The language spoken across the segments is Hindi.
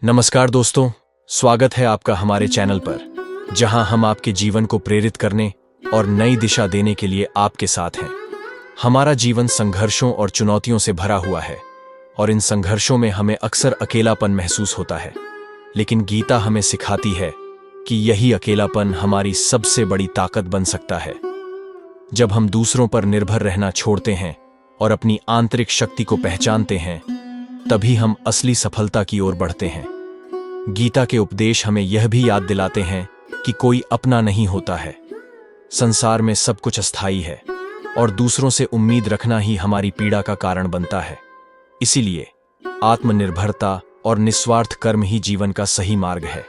नमस्कार दोस्तों, स्वागत है आपका हमारे चैनल पर, जहां हम आपके जीवन को प्रेरित करने और नई दिशा देने के लिए आपके साथ हैं। हमारा जीवन संघर्षों और चुनौतियों से भरा हुआ है और इन संघर्षों में हमें अक्सर अकेलापन महसूस होता है। लेकिन गीता हमें सिखाती है कि यही अकेलापन हमारी सबसे बड़ी ताकत बन सकता है। जब हम दूसरों पर निर्भर रहना छोड़ते हैं और अपनी आंतरिक शक्ति को पहचानते हैं, तभी हम असली सफलता की ओर बढ़ते हैं। गीता के उपदेश हमें यह भी याद दिलाते हैं कि कोई अपना नहीं होता है। संसार में सब कुछ अस्थायी है और दूसरों से उम्मीद रखना ही हमारी पीड़ा का कारण बनता है। इसीलिए आत्मनिर्भरता और निस्वार्थ कर्म ही जीवन का सही मार्ग है।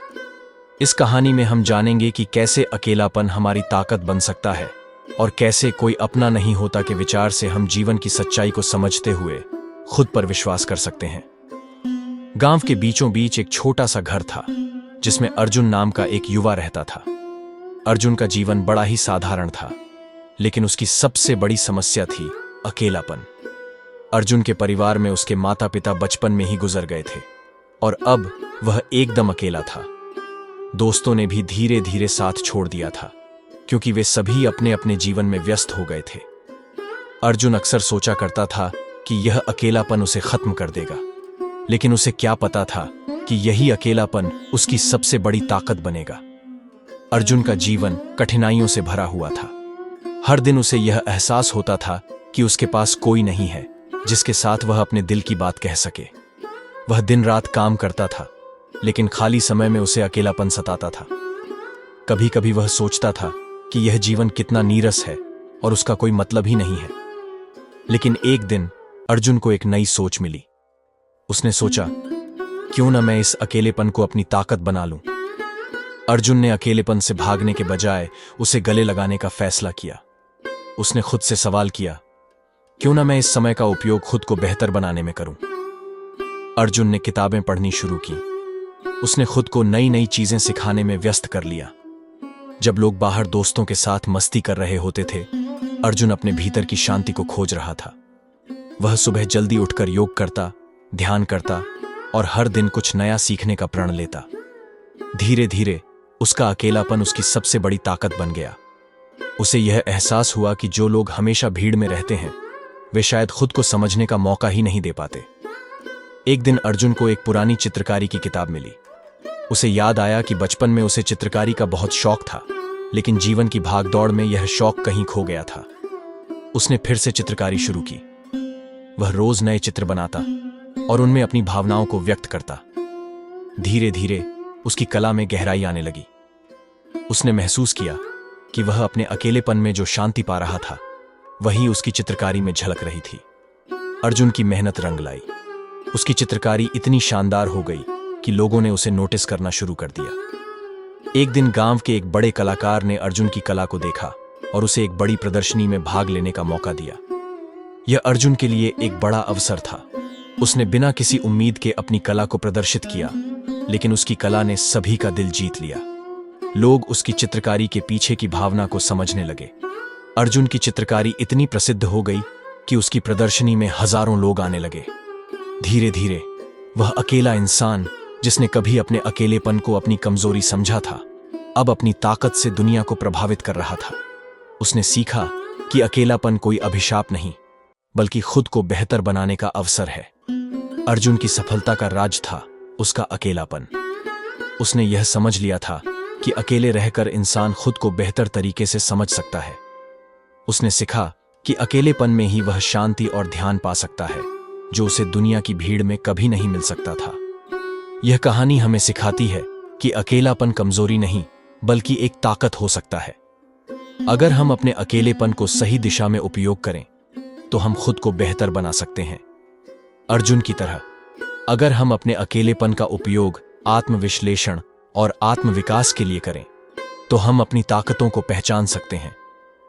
इस कहानी में हम जानेंगे कि कैसे अकेलापन हमारी ताकत बन सकता है और कैसे कोई अपना नहीं होता के विचार से हम जीवन की सच्चाई को समझते हुए खुद पर विश्वास कर सकते हैं। गांव के बीचों बीच एक छोटा सा घर था, जिसमें अर्जुन नाम का एक युवा रहता था। अर्जुन का जीवन बड़ा ही साधारण था, लेकिन उसकी सबसे बड़ी समस्या थी अकेलापन। अर्जुन के परिवार में उसके माता पिता बचपन में ही गुजर गए थे और अब वह एकदम अकेला था। दोस्तों ने भी धीरे धीरे साथ छोड़ दिया था, क्योंकि वे सभी अपने अपने जीवन में व्यस्त हो गए थे। अर्जुन अक्सर सोचा करता था कि यह अकेलापन उसे खत्म कर देगा, लेकिन उसे क्या पता था कि यही अकेलापन उसकी सबसे बड़ी ताकत बनेगा। अर्जुन का जीवन कठिनाइयों से भरा हुआ था। हर दिन उसे यह एहसास होता था कि उसके पास कोई नहीं है जिसके साथ वह अपने दिल की बात कह सके। वह दिन रात काम करता था, लेकिन खाली समय में उसे अकेलापन सताता था। कभी कभी वह सोचता था कि यह जीवन कितना नीरस है और उसका कोई मतलब ही नहीं है। लेकिन एक दिन अर्जुन को एक नई सोच मिली। उसने सोचा, क्यों न मैं इस अकेलेपन को अपनी ताकत बना लूं। अर्जुन ने अकेलेपन से भागने के बजाय उसे गले लगाने का फैसला किया। उसने खुद से सवाल किया, क्यों न मैं इस समय का उपयोग खुद को बेहतर बनाने में करूं। अर्जुन ने किताबें पढ़नी शुरू की। उसने खुद को नई नई चीजें सिखाने में व्यस्त कर लिया। जब लोग बाहर दोस्तों के साथ मस्ती कर रहे होते थे, अर्जुन अपने भीतर की शांति को खोज रहा था। वह सुबह जल्दी उठकर योग करता, ध्यान करता और हर दिन कुछ नया सीखने का प्रण लेता। धीरे धीरे उसका अकेलापन उसकी सबसे बड़ी ताकत बन गया। उसे यह एहसास हुआ कि जो लोग हमेशा भीड़ में रहते हैं, वे शायद खुद को समझने का मौका ही नहीं दे पाते। एक दिन अर्जुन को एक पुरानी चित्रकारी की किताब मिली। उसे याद आया कि बचपन में उसे चित्रकारी का बहुत शौक था, लेकिन जीवन की भागदौड़ में यह शौक कहीं खो गया था। उसने फिर से चित्रकारी शुरू की। वह रोज नए चित्र बनाता और उनमें अपनी भावनाओं को व्यक्त करता। धीरे धीरे उसकी कला में गहराई आने लगी। उसने महसूस किया कि वह अपने अकेलेपन में जो शांति पा रहा था, वही उसकी चित्रकारी में झलक रही थी। अर्जुन की मेहनत रंग लाई। उसकी चित्रकारी इतनी शानदार हो गई कि लोगों ने उसे नोटिस करना शुरू कर दिया। एक दिन गांव के एक बड़े कलाकार ने अर्जुन की कला को देखा और उसे एक बड़ी प्रदर्शनी में भाग लेने का मौका दिया। यह अर्जुन के लिए एक बड़ा अवसर था। उसने बिना किसी उम्मीद के अपनी कला को प्रदर्शित किया, लेकिन उसकी कला ने सभी का दिल जीत लिया। लोग उसकी चित्रकारी के पीछे की भावना को समझने लगे। अर्जुन की चित्रकारी इतनी प्रसिद्ध हो गई कि उसकी प्रदर्शनी में हजारों लोग आने लगे। धीरे धीरे वह अकेला इंसान, जिसने कभी अपने अकेलेपन को अपनी कमजोरी समझा था, अब अपनी ताकत से दुनिया को प्रभावित कर रहा था। उसने सीखा कि अकेलापन कोई अभिशाप नहीं, बल्कि खुद को बेहतर बनाने का अवसर है। अर्जुन की सफलता का राज था उसका अकेलापन। उसने यह समझ लिया था कि अकेले रहकर इंसान खुद को बेहतर तरीके से समझ सकता है। उसने सीखा कि अकेलेपन में ही वह शांति और ध्यान पा सकता है, जो उसे दुनिया की भीड़ में कभी नहीं मिल सकता था। यह कहानी हमें सिखाती है कि अकेलापन कमजोरी नहीं, बल्कि एक ताकत हो सकता है। अगर हम अपने अकेलेपन को सही दिशा में उपयोग करें, तो हम खुद को बेहतर बना सकते हैं। अर्जुन की तरह अगर हम अपने अकेलेपन का उपयोग आत्मविश्लेषण और आत्मविकास के लिए करें, तो हम अपनी ताकतों को पहचान सकते हैं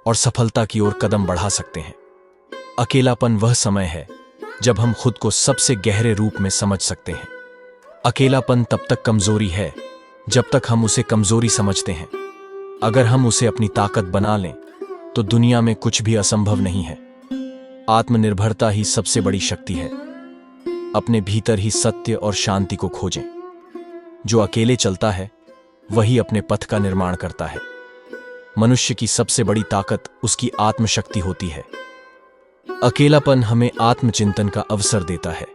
और सफलता की ओर कदम बढ़ा सकते हैं। अकेलापन वह समय है जब हम खुद को सबसे गहरे रूप में समझ सकते हैं। अकेलापन तब तक कमजोरी है जब तक हम उसे कमजोरी समझते हैं। अगर हम उसे अपनी ताकत बना लें, तो दुनिया में कुछ भी असंभव नहीं है। आत्मनिर्भरता ही सबसे बड़ी शक्ति है। अपने भीतर ही सत्य और शांति को खोजें। जो अकेले चलता है वही अपने पथ का निर्माण करता है। मनुष्य की सबसे बड़ी ताकत उसकी आत्मशक्ति होती है। अकेलापन हमें आत्मचिंतन का अवसर देता है।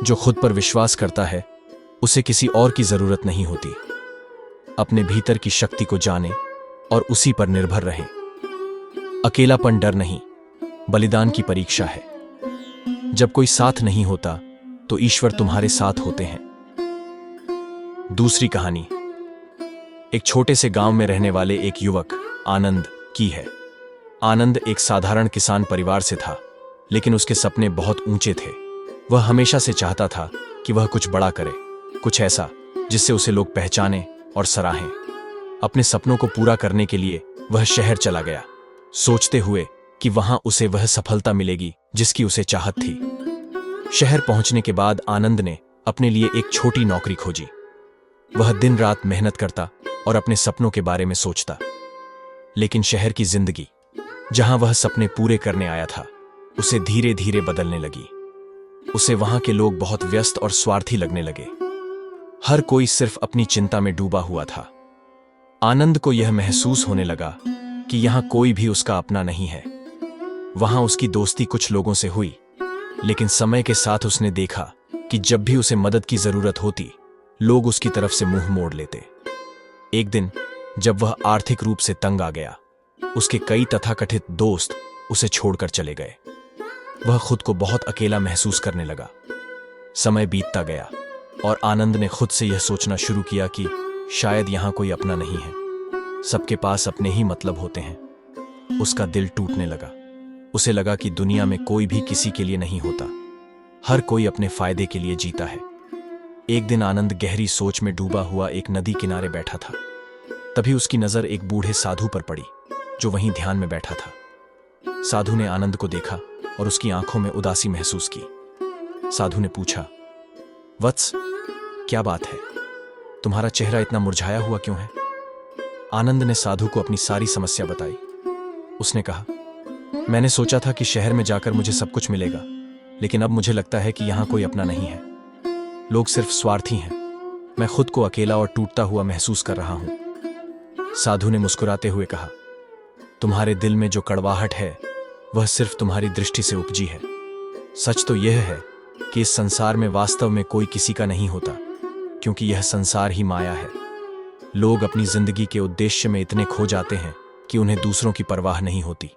जो खुद पर विश्वास करता है उसे किसी और की जरूरत नहीं होती। अपने भीतर की शक्ति को जाने और उसी पर निर्भर रहें। अकेलापन डर नहीं, बलिदान की परीक्षा है। जब कोई साथ नहीं होता तो ईश्वर तुम्हारे साथ होते हैं। दूसरी कहानी एक छोटे से गांव में रहने वाले एक युवक आनंद की है। आनंद एक साधारण किसान परिवार से था, लेकिन उसके सपने बहुत ऊंचे थे। वह हमेशा से चाहता था कि वह कुछ बड़ा करे, कुछ ऐसा जिससे उसे लोग पहचानें और सराहें। अपने सपनों को पूरा करने के लिए वह शहर चला गया, सोचते हुए कि वहां उसे वह सफलता मिलेगी जिसकी उसे चाहत थी। शहर पहुंचने के बाद आनंद ने अपने लिए एक छोटी नौकरी खोजी। वह दिन रात मेहनत करता और अपने सपनों के बारे में सोचता। लेकिन शहर की जिंदगी, जहां वह सपने पूरे करने आया था, उसे धीरे धीरे बदलने लगी। उसे वहां के लोग बहुत व्यस्त और स्वार्थी लगने लगे। हर कोई सिर्फ अपनी चिंता में डूबा हुआ था। आनंद को यह महसूस होने लगा कि यहां कोई भी उसका अपना नहीं है। वहां उसकी दोस्ती कुछ लोगों से हुई, लेकिन समय के साथ उसने देखा कि जब भी उसे मदद की जरूरत होती, लोग उसकी तरफ से मुंह मोड़ लेते। एक दिन जब वह आर्थिक रूप से तंग आ गया, उसके कई तथाकथित दोस्त उसे छोड़कर चले गए। वह खुद को बहुत अकेला महसूस करने लगा। समय बीतता गया और आनंद ने खुद से यह सोचना शुरू किया कि शायद यहां कोई अपना नहीं है। सबके पास अपने ही मतलब होते हैं। उसका दिल टूटने लगा। उसे लगा कि दुनिया में कोई भी किसी के लिए नहीं होता। हर कोई अपने फायदे के लिए जीता है। एक दिन आनंद गहरी सोच में डूबा हुआ एक नदी किनारे बैठा था। तभी उसकी नजर एक बूढ़े साधु पर पड़ी, जो वहीं ध्यान में बैठा था। साधु ने आनंद को देखा और उसकी आंखों में उदासी महसूस की। साधु ने पूछा, वत्स, क्या बात है? तुम्हारा चेहरा इतना मुरझाया हुआ क्यों है? आनंद ने साधु को अपनी सारी समस्या बताई। उसने कहा, मैंने सोचा था कि शहर में जाकर मुझे सब कुछ मिलेगा, लेकिन अब मुझे लगता है कि यहां कोई अपना नहीं है। लोग सिर्फ स्वार्थी हैं। मैं खुद को अकेला और टूटता हुआ महसूस कर रहा हूं। साधु ने मुस्कुराते हुए कहा, तुम्हारे दिल में जो कड़वाहट है वह सिर्फ तुम्हारी दृष्टि से उपजी है। सच तो यह है कि इस संसार में वास्तव में कोई किसी का नहीं होता, क्योंकि यह संसार ही माया है। लोग अपनी जिंदगी के उद्देश्य में इतने खो जाते हैं कि उन्हें दूसरों की परवाह नहीं होती।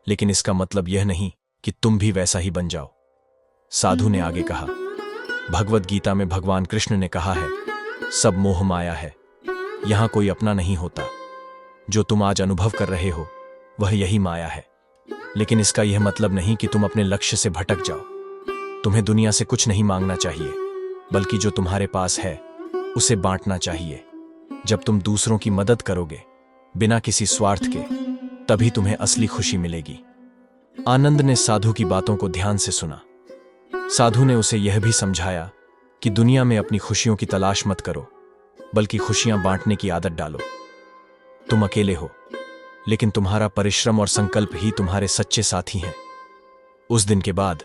लेकिन इसका मतलब यह नहीं कि तुम भी वैसा ही बन जाओ। साधु ने आगे कहा, भगवद गीता में भगवान कृष्ण ने कहा है, सब मोह माया है। यहां कोई अपना नहीं होता। जो तुम आज अनुभव कर रहे हो वह यही माया है। लेकिन इसका यह मतलब नहीं कि तुम अपने लक्ष्य से भटक जाओ। तुम्हें दुनिया से कुछ नहीं मांगना चाहिए, बल्कि जो तुम्हारे पास है उसे बांटना चाहिए। जब तुम दूसरों की मदद करोगे बिना किसी स्वार्थ के, तभी तुम्हें असली खुशी मिलेगी। आनंद ने साधु की बातों को ध्यान से सुना। साधु ने उसे यह भी समझाया कि दुनिया में अपनी खुशियों की तलाश मत करो, बल्कि खुशियां बांटने की आदत डालो। तुम अकेले हो, लेकिन तुम्हारा परिश्रम और संकल्प ही तुम्हारे सच्चे साथी हैं। उस दिन के बाद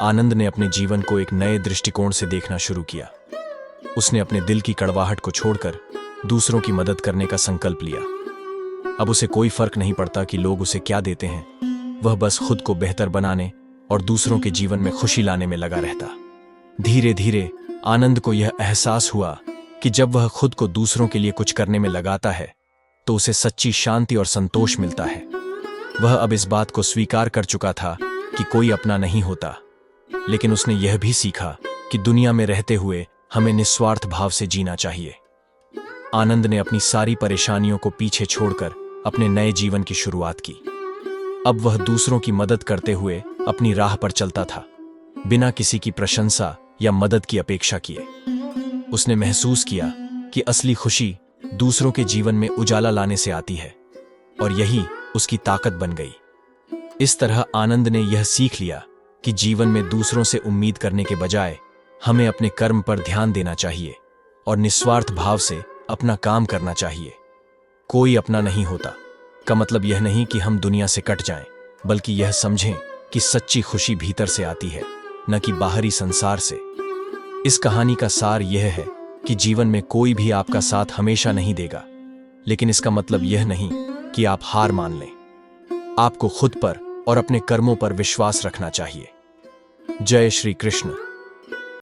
आनंद ने अपने जीवन को एक नए दृष्टिकोण से देखना शुरू किया। उसने अपने दिल की कड़वाहट को छोड़कर दूसरों की मदद करने का संकल्प लिया। अब उसे कोई फर्क नहीं पड़ता कि लोग उसे क्या देते हैं। वह बस खुद को बेहतर बनाने और दूसरों के जीवन में खुशी लाने में लगा रहता। धीरे धीरे आनंद को यह एहसास हुआ कि जब वह खुद को दूसरों के लिए कुछ करने में लगाता है तो उसे सच्ची शांति और संतोष मिलता है। वह अब इस बात को स्वीकार कर चुका था कि कोई अपना नहीं होता, लेकिन उसने यह भी सीखा कि दुनिया में रहते हुए हमें निस्वार्थ भाव से जीना चाहिए। आनंद ने अपनी सारी परेशानियों को पीछे छोड़कर अपने नए जीवन की शुरुआत की। अब वह दूसरों की मदद करते हुए अपनी राह पर चलता था, बिना किसी की प्रशंसा या मदद की अपेक्षा किए। उसने महसूस किया कि असली खुशी दूसरों के जीवन में उजाला लाने से आती है, और यही उसकी ताकत बन गई। इस तरह आनंद ने यह सीख लिया कि जीवन में दूसरों से उम्मीद करने के बजाय हमें अपने कर्म पर ध्यान देना चाहिए और निस्वार्थ भाव से अपना काम करना चाहिए। कोई अपना नहीं होता का मतलब यह नहीं कि हम दुनिया से कट जाएं, बल्कि यह समझें कि सच्ची खुशी भीतर से आती है, न कि बाहरी संसार से। इस कहानी का सार यह है कि जीवन में कोई भी आपका साथ हमेशा नहीं देगा, लेकिन इसका मतलब यह नहीं कि आप हार मान लें। आपको खुद पर और अपने कर्मों पर विश्वास रखना चाहिए। जय श्री कृष्ण।